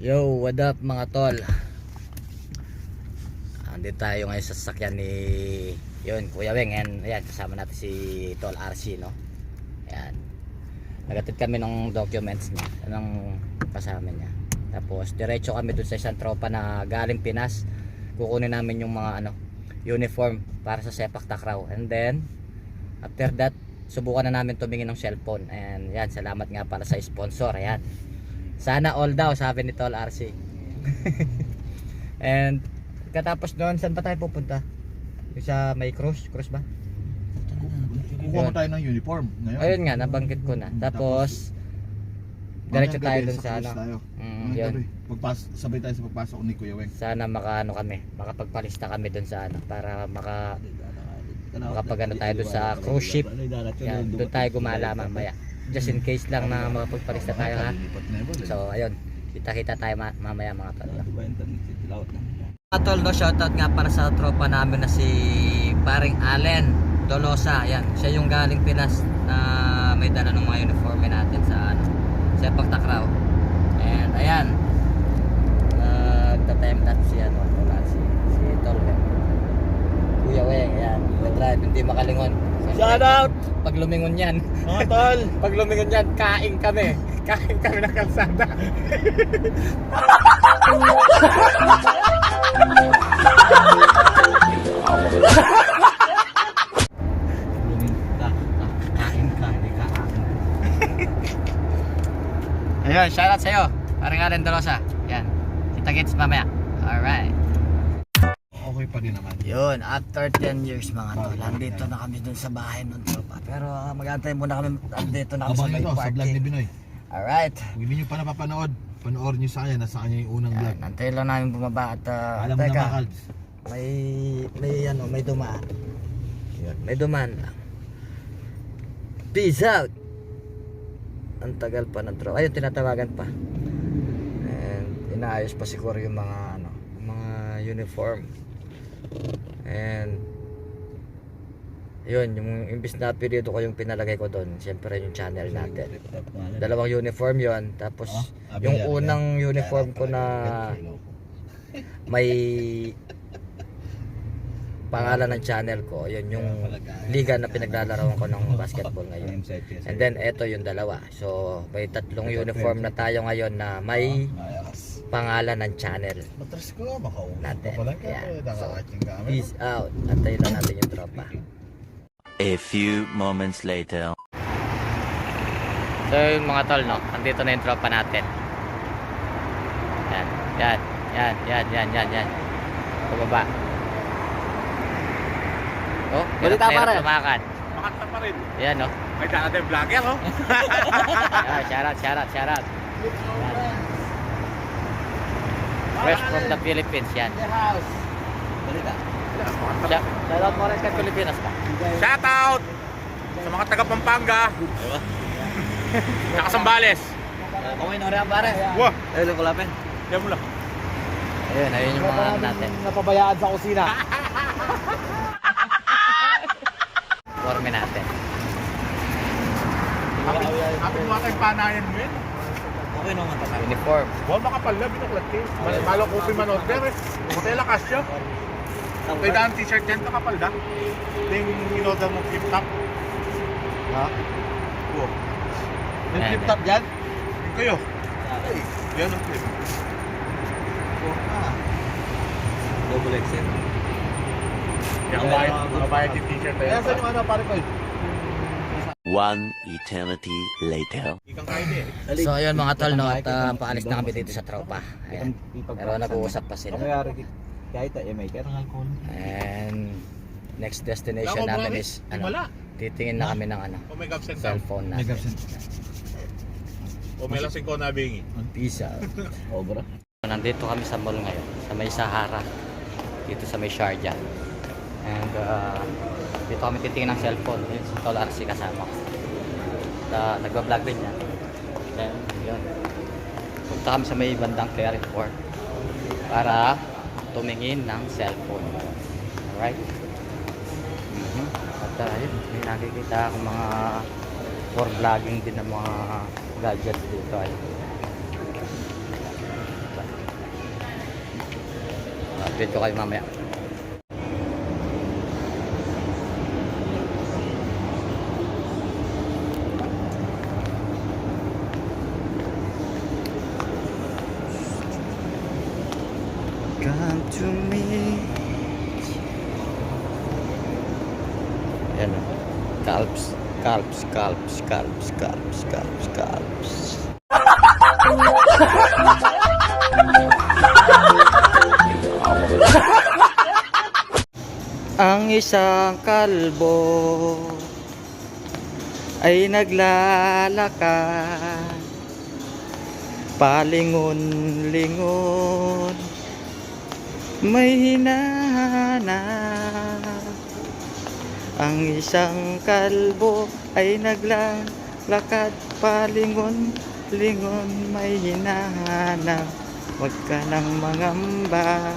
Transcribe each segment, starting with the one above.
Yo, what up mga tol? Andito tayo ngayon sa sasakyan ni Kuya Weng. And ayan, kasama natin si Tol RC, no? Ayan. Nagatid kami ng documents niya, ng kasama niya. Tapos diretso kami dun sa isang tropa na galing Pinas. Kukunin namin yung mga uniform para sa sepak takraw. And then after that, subukan na namin tumingin ng cellphone. And yan, salamat nga para sa sponsor. Ayan. Sana all daw, sabi ni Tol RC. And katapos doon, saan pa tayo pupunta? Yung sa may cruise ba? Kukuha tayo ng uniform ngayon. Ayun nga, nabanggit ko na. Tapos diretso tayo doon sa yun. Sabay tayo sa pagpasok ni Kuya Weng. Sana makapagpalista kami doon sa para makapag tayo doon sa cruise ship. Yan, doon tayo gumala mamaya. Just in case lang na makapagpalista tayo, ha. So ayun, kita-kita tayo mamaya mga tol. Mga tol, no, shoutout nga para sa tropa namin na si paring Allen Dolosa. Ayan, siya yung galing Pinas na may dala ng mga uniforme natin sa sepak takraw. And ayan, nagtatime natin si Tol Kuya Weng. Ayan, nag-drive, hindi makalingon. Shout out! Pag lumingon yan, Mga tol! pag lumingon yan, kain kami ng kalsada. Ayun, shoutout sa'yo, parang Allen Dolosa. Yan, kita-kits mamaya. Alright. Okay pa din naman. Yun, after 10 years mga tol, nandito na kami dun sa bahay ng tropa. Pero mag-antay muna kami, nandito na kami sa Abangan may nyo sa vlog ni parking. Binoy. Alright. Kung hindi nyo pa napapanood, panoorin nyo sa kanya. Nasa kanya yung unang vlog. Yan, antay lang namin bumaba at Alam mo na teka, mga Kalds. may dumaan. Yun, may dumaan lang. Peace out. Ang tagal pa ng tropa. Ayun, tinatawagan pa. And inaayos pa siguro yung mga uniform. And yun, yung imbis na periodo ko yung pinalagay ko doon, siyempre yung channel natin. Dalawang uniform yon. Tapos yung unang uniform ko na may pangalan ng channel ko, yun yung liga na pinaglalarawan ko ng basketball ngayon. And then eto yung dalawa. So may tatlong uniform na tayo ngayon na may pangalan ng channel natin. Ayan. So, peace out. Antayin lang natin yung tropa. A few moments later. So yung mga tol, no, andito na yung tropa natin. Yan. Pababa. Oh, Balita pa rin. Tumakan. Makanta pa rin. Yan, no. May daan natin vlogger, oh. Shout out. Fresh from the Philippines, yan. Shout out mo rin kay Pilipinas pa. Shout out sa mga taga Pampanga. Tsaka Sambales. Okay na rin pare. Wah, Ayun, kulapin. yan mo lang. Ayun yung mga natin. Napabayaan sa kusina. Forme natin. Kapit mo tayong panayan mo yun. Okay naman tayo. Uniform. Wow, makapal na, binuklat kayo. Malo ko pimanonder eh. Hotel Acacia. May daan t-shirt dyan, makapal na. Yung in-order mo flip top. Ha? Oo. May flip top dyan? Yung kayo. Ay, yan ang flip. Double XL. Yung bayad yung t-shirt na Kaya yan. saan yung pare ko eh? One eternity later. Ikang kain eh. So ayun mga tol, no, at paalis na kami dito sa tropa. Ayan. Pero nag-uusap pa sila. Kahit maker. And next destination namin is titingin na kami ng O may gabsent daw. cellphone natin. O may lasing ko na bingi. Peace out. Obra. Nandito kami sa mall ngayon, sa may Sahara, dito sa may Sharjah. And dito kami titingin ng cellphone. Yun si Tol RC kasama ko. Nagbablog din yan. Then yun, punta kami sa may bandang Clearing Port para tumingin ng cellphone. Alright? At yun, may nakikita akong mga for vlogging din ng mga gadgets dito ay. update ko kayo mamaya. Come to me. Ayan o. Calps. Ang isang kalbo ay naglalakad palingon-lingon, may hinahanap. Ang isang kalbo ay naglalakad palingon-lingon, may hinahanap. Huwag ka nang mangamba.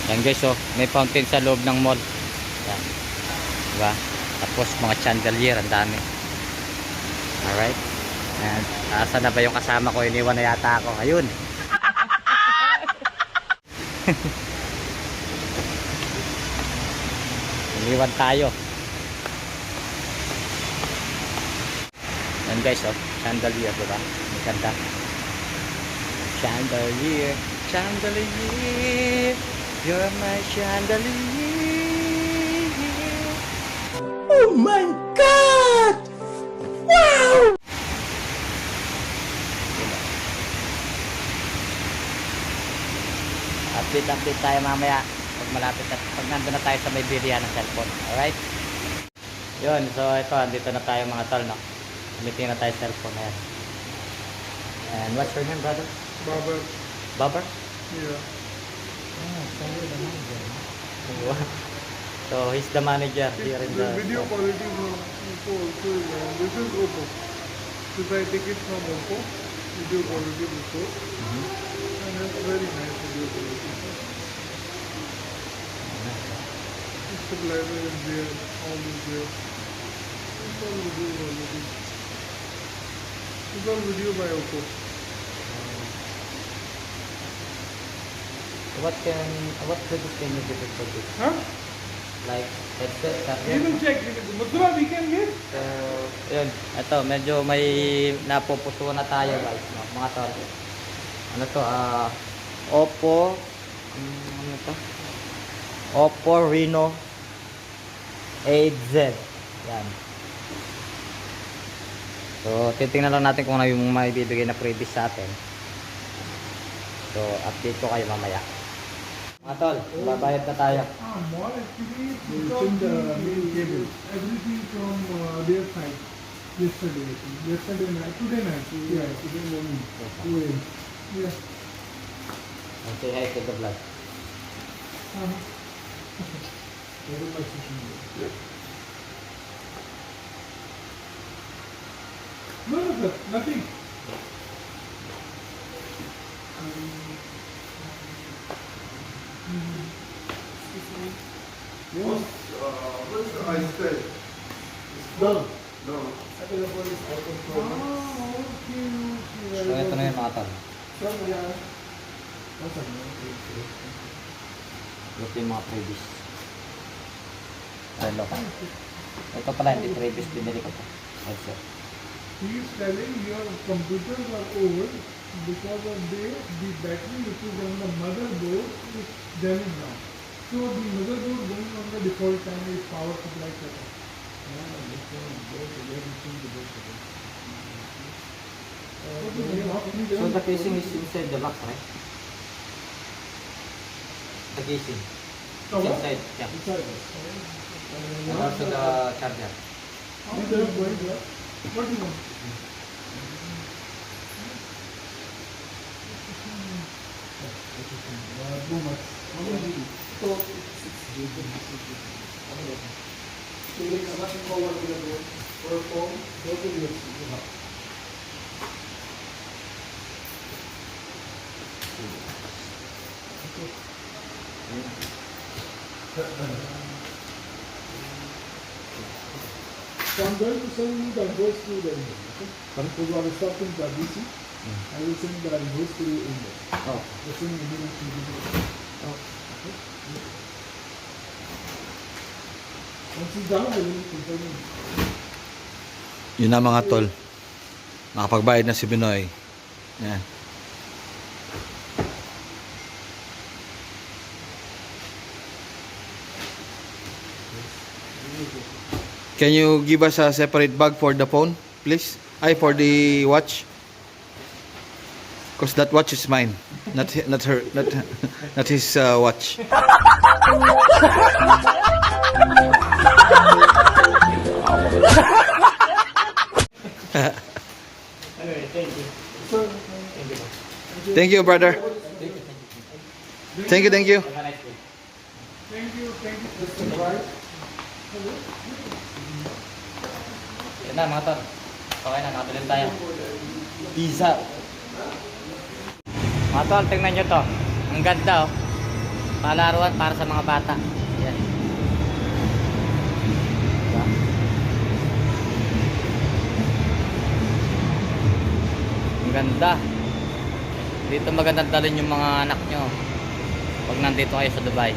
Yan guys, oh, may fountain sa loob ng mall. Yan. Diba? Tapos mga chandelier, ang dami. Alright. And asa na ba yung kasama ko? Iniwan na yata ako. Ayun. Iniwan tayo. Yan guys, oh, chandelier, diba? May ganda. Chandelier, chandelier. You're my chandelier. Oh my God! Wow! Update tayo mamaya pag malapit at pag nandun na tayo sa may bilihan ng cellphone. Alright? Yun, so ito, andito na tayo mga tol, no? Meeting na tayo sa cellphone. Ayan. And what's your name, brother? Babar. Babar? Yeah. So he's the manager here in the Video quality from Oppo also is this is Oppo. If I take it from Oppo, video quality before, and it's very nice video quality. It's the library is there, all is there. It's all video quality. It's all video by Oppo. what credit can you give it for this? Huh? Like headset, We will check. Mathura, we can get. So, yun. Ito, medyo may napupusuan na tayo guys, no? Mga tol. Ano to? Oppo. Ano to? Oppo Reno 8Z. Yan. So, titingnan lang natin kung ano yung may bibigay na freebies sa atin. So, update ko kayo mamaya. Mga tol, babayad na tayo. Mall actually because the main cable. Everything from their side. Yesterday night, today night. Yeah, today morning. 2 a.m. Yeah. Say hi to the vlog. Very much. No, sir, nothing. Where's the ice tray? No. No. Available is out of Oh, okay. So, ito na yung mga tol. Ito yung mga freebies. Hello. Ito pala, hindi freebies. Pinili ko to. Headset. He is telling your computers are old because of the battery which is on the motherboard is damaged now. So the motherboard going on the default time is power supply cut off. So, the casing is inside the box, right? The casing. It's inside. Yeah. And also the charger. What do you want? How much? Feeling anak ko wala ginagawa. Or phone, go to the next. So I'm going to send you the invoice to the email. Okay? So you are stopping the DC. I will send the invoice to your email. Oh. The same email to you. Okay? Once it's done, I will confirm it. Yun na mga tol. Nakapagbayad na si Binoy. Yan. Can you give us a separate bag for the phone, please? For the watch. Because that watch is mine, not her, not his watch. Thank you, brother. Thank you. Thank you, Mr. Bright. Yan na mga tol. Okay na, nakatuloy tayo. Pizza. Mga tol, tingnan nyo to. Ang ganda oh. Palaruan para sa mga bata. Yan. Diba? Ang ganda. Dito magandang dalhin yung mga anak nyo pag nandito kayo sa Dubai.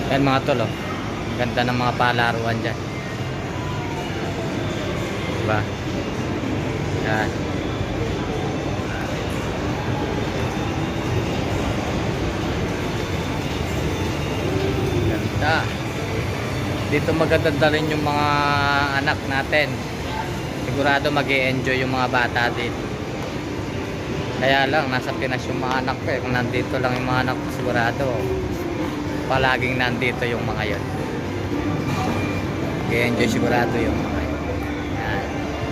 Yan mga tol oh. Ang ganda ng mga palaruan dyan. Diba? Yan. Ganda. Dito magandang dalhin yung mga anak natin. Sigurado mag-i-enjoy yung mga bata dito. Kaya lang, nasa Pinas yung mga anak ko eh. Kung nandito lang yung mga anak ko, sigurado palaging nandito yung mga yun. Mag-i-enjoy sigurado yung mga yun. Yan.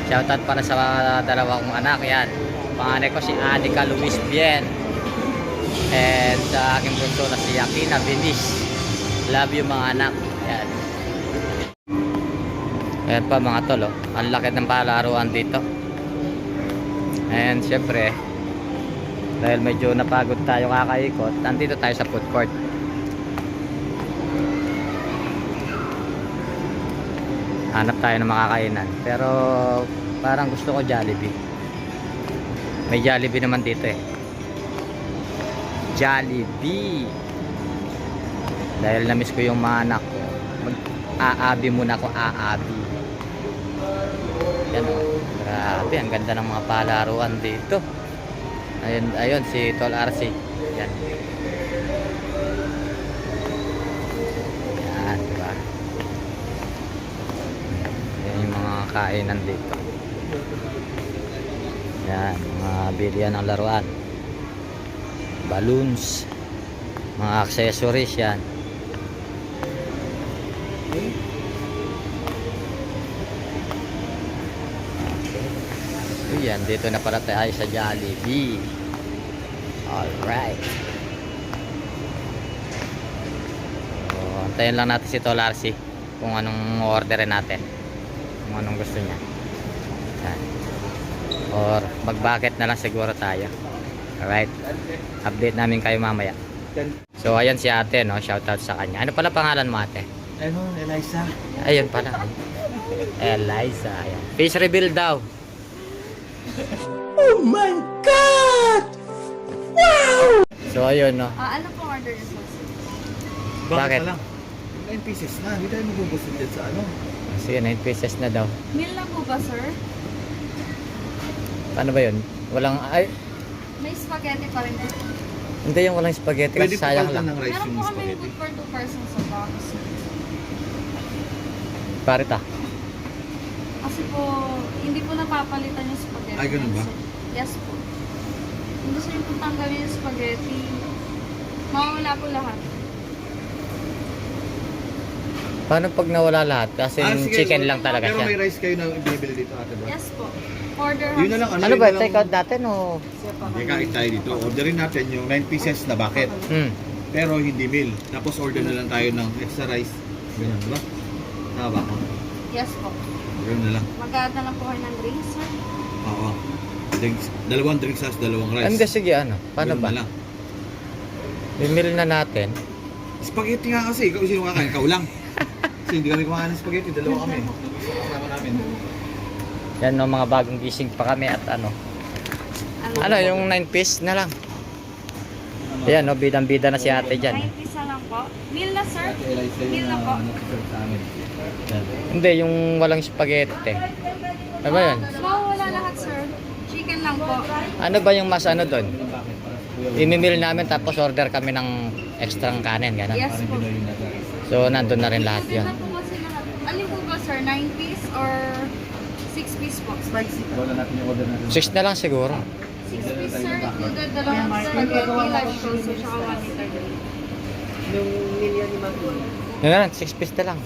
Shoutout para sa dalawa kong anak. Yan. Panganay ko si Anika Luis Bien. And sa aking bunso na si Yakina Venice. Love you mga anak. Yan. Ayan pa mga tol oh. Ang laki ng palaruan dito. And syempre, dahil medyo napagod tayo kakaikot, nandito tayo sa food court. Hanap tayo ng makakainan. Pero parang gusto ko Jollibee. May Jollibee naman dito eh. Jollibee. Dahil na-miss ko yung mga anak ko. Mag-aabi muna ako, aabi. Yan o. Grabe, ang ganda ng mga palaruan dito. Ayun si Tol RC. Yan. Yan, diba? Yan yung mga kainan dito. Yan, mga bilihan ng laruan. Balloons. Mga accessories yan. Yan, dito na pala tayo sa Jollibee. Alright. So, antayin lang natin si Tol RC kung anong orderin natin. Kung anong gusto niya. Yan. Or mag-bucket na lang siguro tayo. Alright. Update namin kayo mamaya. So, ayan si ate, no? Shoutout sa kanya. Ano pala pangalan mo ate? Ano, Eliza? Ayun pala. Eliza. Ayan. Face reveal daw. Oh my God! Wow! So, ayun, no? Ano pong order niyo po? Bakit? Na lang? 9 pieces na. Hindi tayo magbubusod dyan sa ano. Sige, 9 pieces na daw. Meal lang po ba, sir? Paano ba yun? Walang, ay, May spaghetti pa rin po. hindi yung walang spaghetti Pwede kasi sayang papalitan lang. ng rice Meron yung po kami spaghetti. good for 2 persons sa box. Parita. Kasi po, hindi po napapalitan yung spaghetti. Ay, ganun ba? So, yes po. Kung gusto niyo po tanggalin yung spaghetti, mawawala po lahat. Paano pag nawala lahat? Kasi Sige, chicken lang talaga pero may siya. rice kayo na binibili dito ate ba? Yes po. Order Yun na lang. Ano ba? yun na lang. Take out natin o? Hindi, kain tayo dito. Orderin natin yung 9 pieces na bucket. Hmm. Pero hindi meal. Tapos order na lang tayo ng extra rice. Ganun, di ba? Tama ba ako? Yes po. Ganun na lang. Mag-add na lang po kayo ng drinks, sir. Oo. Drinks, dalawang drinks sauce, dalawang rice. Hindi, sige, ano? Paano Ganun ba? na lang. Bimil na natin. Spaghetti nga kasi, ikaw sino kakain? Ikaw lang. Kasi hindi kami kumakain ng spaghetti, dalawa kami. Kasama namin. Yan no, mga bagong gising pa kami at ano. Ano, yung 9 piece na lang. Ayan no, bidang-bida na si ate dyan. 9 piece na lang po. Meal na, sir? Ate Eliza Meal na po. nag-serve sa amin. Hindi, yung walang spaghetti. Ano ba yun? Wala lahat, sir. Chicken lang po. Ano ba yung mas ano doon? Imimil namin tapos order kami ng extra kanin, gano'n. Yes po. So, nandun na rin lahat Meal yun. na po kasi lahat. Alin po ba, sir? 9 piece or 6 piece po? Spicy. Wala natin yung order natin. 6 na lang siguro. 6 piece, sir. Included dalawang spaghetti, large coleslaw, tsaka 1 liter drink. Yun na lang, 6 piece na lang.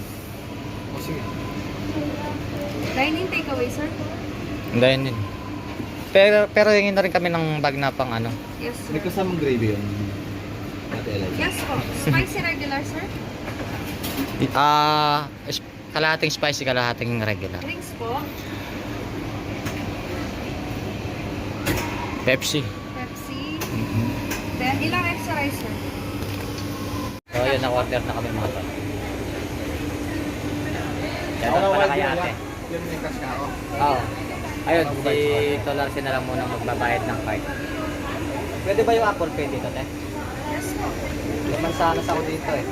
O sige. Dining takeaway, sir? Hindi yun din. Pero hingin na rin kami ng bag na pang ano. Yes, May sir. kasamang gravy yun. Ate Eliza. Yes po. Spicy regular, sir? Kalahating spicy, kalahating regular. Drinks po. Pepsi. Pepsi. Then, ilang extra rice, sir? So, yun, na-order na kami mga to. Yan lang pala kay ate. Yun yung kaskao. Oo. Ayun, si Tolarsi na lang muna magbabayad ng card. Pwede ba yung Apple Pay dito, te? Yes po. Laman sana sa ako dito eh.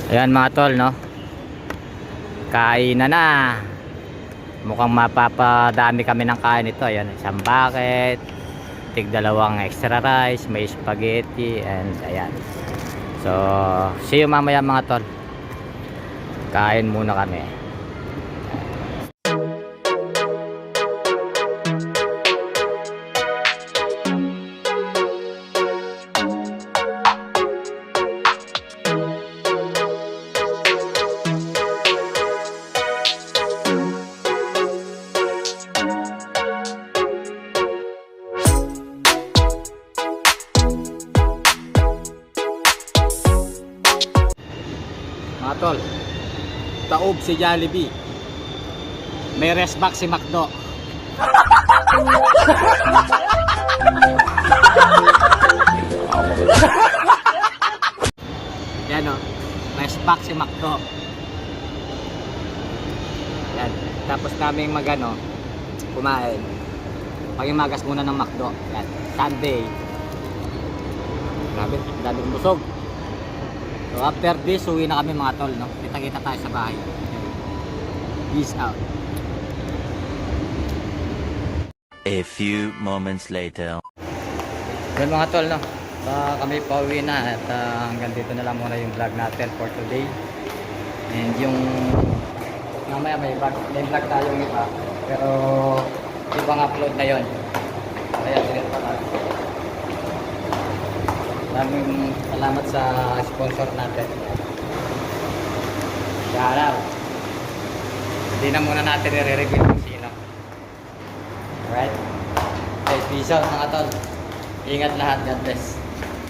Ayan mga tol, no? Kain na. Mukhang mapapadami kami ng kain ito. Ayan, isang bucket, tig dalawang extra rice, may spaghetti, and ayan. So, see you mamaya mga tol. Kain muna kami. Mga tol, taob si Jollibee. May rest back si McDo. Yan o, rest back si McDo. Yan, tapos namin magano kumain. Pagimagas muna ng McDo. Yan, Sunday. Grabe, daming busog. So after this, uwi na kami mga tol, no? Kita-kita tayo sa bahay. Peace out. A few moments later. Yan mga tol, no? Kami pauwi na at hanggang dito na lang muna yung vlog natin for today. And yung mamaya may vlog tayong iba, pero ibang upload na yon. Kaya sinit pa tayo. Maraming salamat sa sponsor natin. Shout out. Hindi na muna natin i-review kung sino. Alright? Okay, peace out mga tol. Ingat lahat. God bless.